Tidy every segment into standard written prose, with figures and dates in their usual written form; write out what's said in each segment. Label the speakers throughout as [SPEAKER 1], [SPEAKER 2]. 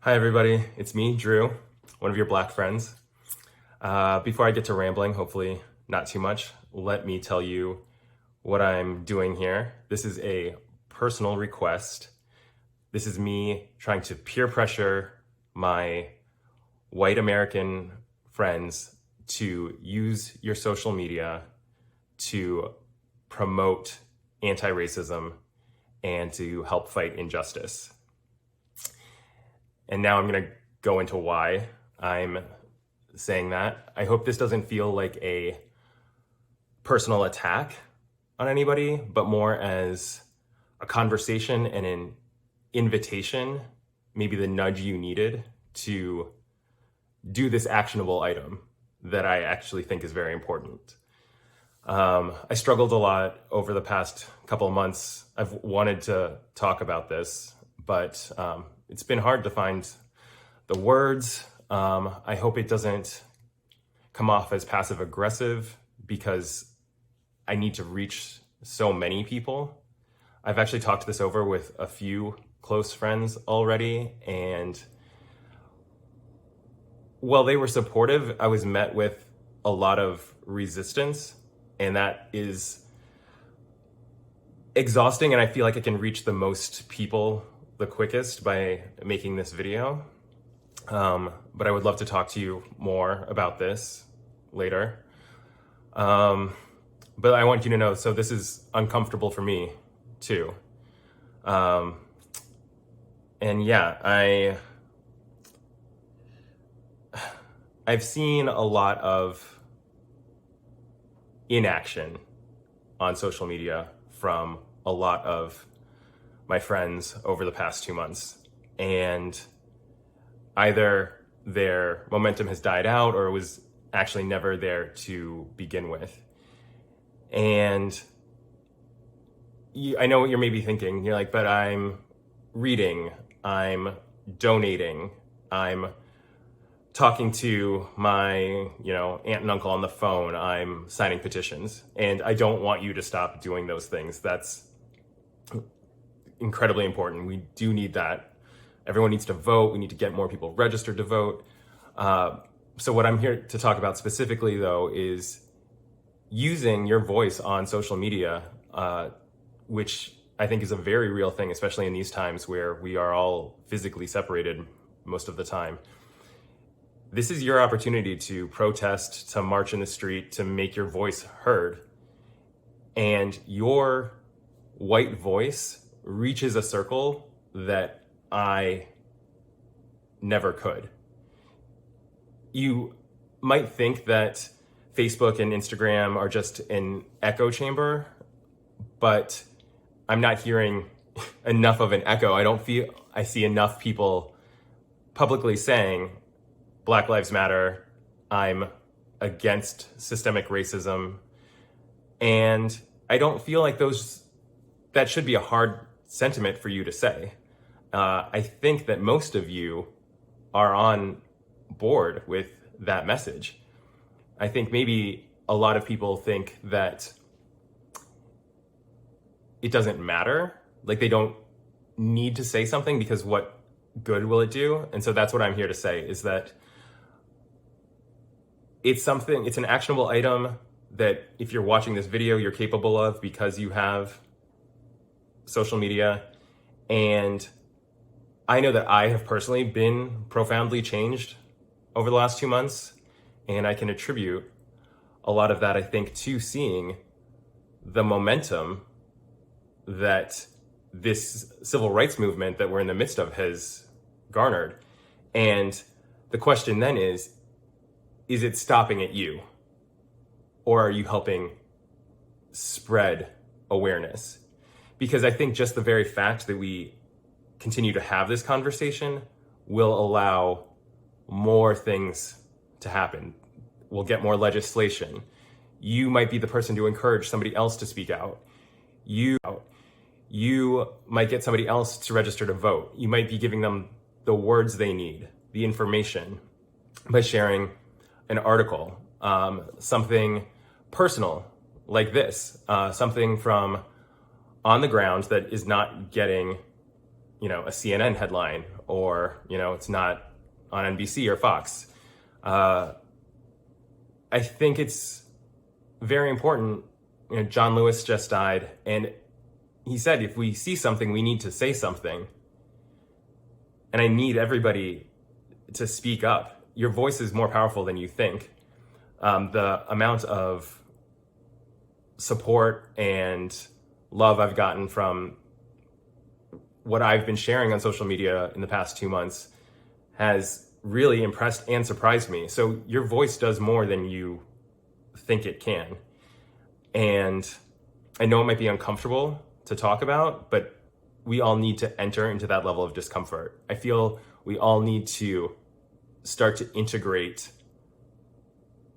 [SPEAKER 1] Hi everybody, it's me, Drew, one of your Black friends. Before I get to rambling, hopefully not too much, let me tell you what I'm doing here. This is a personal request. This is me trying to peer pressure my white American friends to use your social media to promote anti-racism and to help fight injustice. And now I'm going to go into why I'm saying that. I hope this doesn't feel like a personal attack on anybody, but more as a conversation and an invitation, maybe the nudge you needed to do this actionable item that I actually think is very important. I struggled a lot over the past couple of months. I've wanted to talk about this, but it's been hard to find the words. I hope it doesn't come off as passive aggressive because I need to reach so many people. I've actually talked this over with a few close friends already, and while they were supportive, I was met with a lot of resistance, and that is exhausting, and I feel like I can reach the most people the quickest by making this video. But I would love to talk to you more about this later. But I want you to know, so this is uncomfortable for me too. And yeah, I've seen a lot of inaction on social media from a lot of my friends over the past 2 months, and either their momentum has died out or it was actually never there to begin with. And I know what you're maybe thinking. You're like, but I'm reading, I'm donating, I'm talking to my, aunt and uncle on the phone, I'm signing petitions, and I don't want you to stop doing those things. That's incredibly important. We do need that. Everyone needs to vote. We need to get more people registered to vote. So what I'm here to talk about specifically, though, is using your voice on social media, which I think is a very real thing, especially in these times where we are all physically separated most of the time. This is your opportunity to protest, to march in the street, to make your voice heard. And your white voice reaches a circle that I never could. You might think that Facebook and Instagram are just an echo chamber, but I'm not hearing enough of an echo. I don't feel I see enough people publicly saying, Black Lives Matter, I'm against systemic racism. And I don't feel like that should be a hard sentiment for you to say. I think that most of you are on board with that message. I think maybe a lot of people think that it doesn't matter, like they don't need to say something because what good will it do? And so that's what I'm here to say, is that it's an actionable item that if you're watching this video, you're capable of because you have social media. And I know that I have personally been profoundly changed over the last 2 months, and I can attribute a lot of that, I think, to seeing the momentum that this civil rights movement that we're in the midst of has garnered. And the question then is it stopping at you? Or are you helping spread awareness? Because I think just the very fact that we continue to have this conversation will allow more things to happen. We'll get more legislation. You might be the person to encourage somebody else to speak out. You might get somebody else to register to vote. You might be giving them the words they need, the information, by sharing an article, something personal like this, something from on the ground that is not getting a CNN headline, or, it's not on NBC or Fox. I think it's very important. John Lewis just died, and he said, if we see something, we need to say something. And I need everybody to speak up. Your voice is more powerful than you think. The amount of support and love I've gotten from what I've been sharing on social media in the past 2 months has really impressed and surprised me. So your voice does more than you think it can. And I know it might be uncomfortable to talk about, but we all need to enter into that level of discomfort. I feel we all need to start to integrate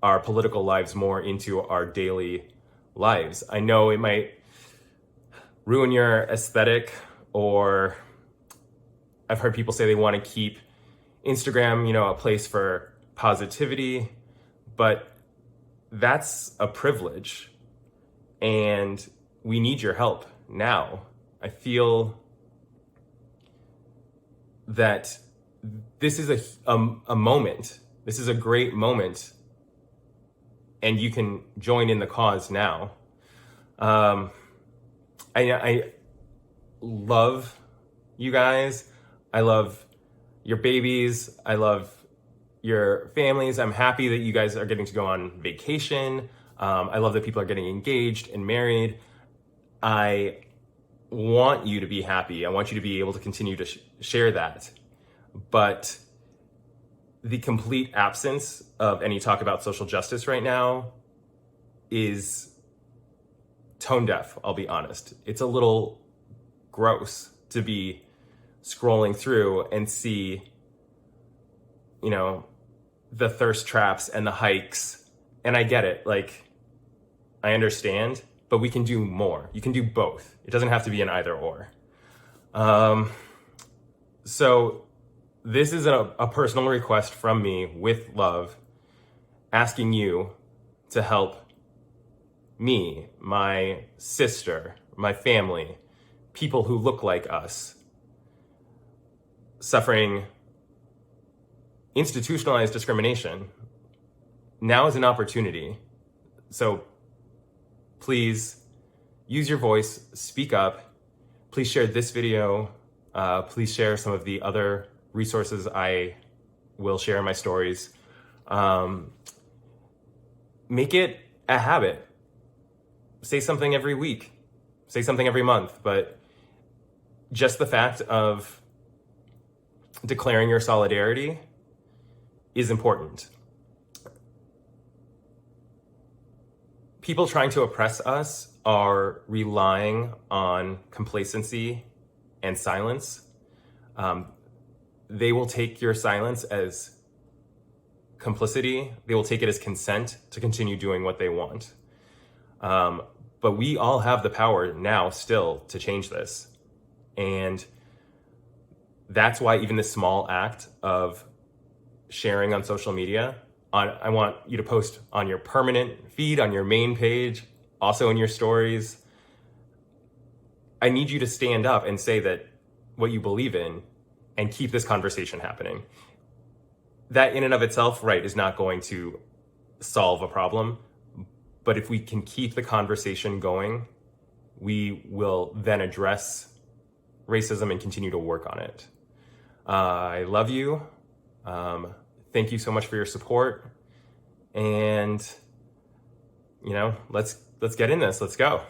[SPEAKER 1] our political lives more into our daily lives. I know it might ruin your aesthetic, or I've heard people say they want to keep Instagram, a place for positivity, but that's a privilege, and we need your help now. I feel that this is a moment. This is a great moment, and you can join in the cause now. I love you guys. I love your babies. I love your families. I'm happy that you guys are getting to go on vacation. I love that people are getting engaged and married. I want you to be happy. I want you to be able to continue to share that. But the complete absence of any talk about social justice right now is tone deaf, I'll be honest. It's a little gross to be scrolling through and see, the thirst traps and the hikes. And I get it. I understand, but we can do more. You can do both. It doesn't have to be an either or. So this is a personal request from me with love, asking you to help me, my sister, my family, people who look like us, suffering institutionalized discrimination. Now is an opportunity. So please use your voice, speak up. Please share this video. Please share some of the other resources I will share in my stories. Make it a habit. Say something every week. Say something every month. But just the fact of declaring your solidarity is important. People trying to oppress us are relying on complacency and silence. They will take your silence as complicity. They will take it as consent to continue doing what they want. But we all have the power now still to change this. And that's why even this small act of sharing on social media, I want you to post on your permanent feed, on your main page, also in your stories. I need you to stand up and say that what you believe in and keep this conversation happening. That in and of itself, right, is not going to solve a problem. But if we can keep the conversation going, we will then address racism and continue to work on it. I love you. Thank you so much for your support. And, let's get in this. Let's go.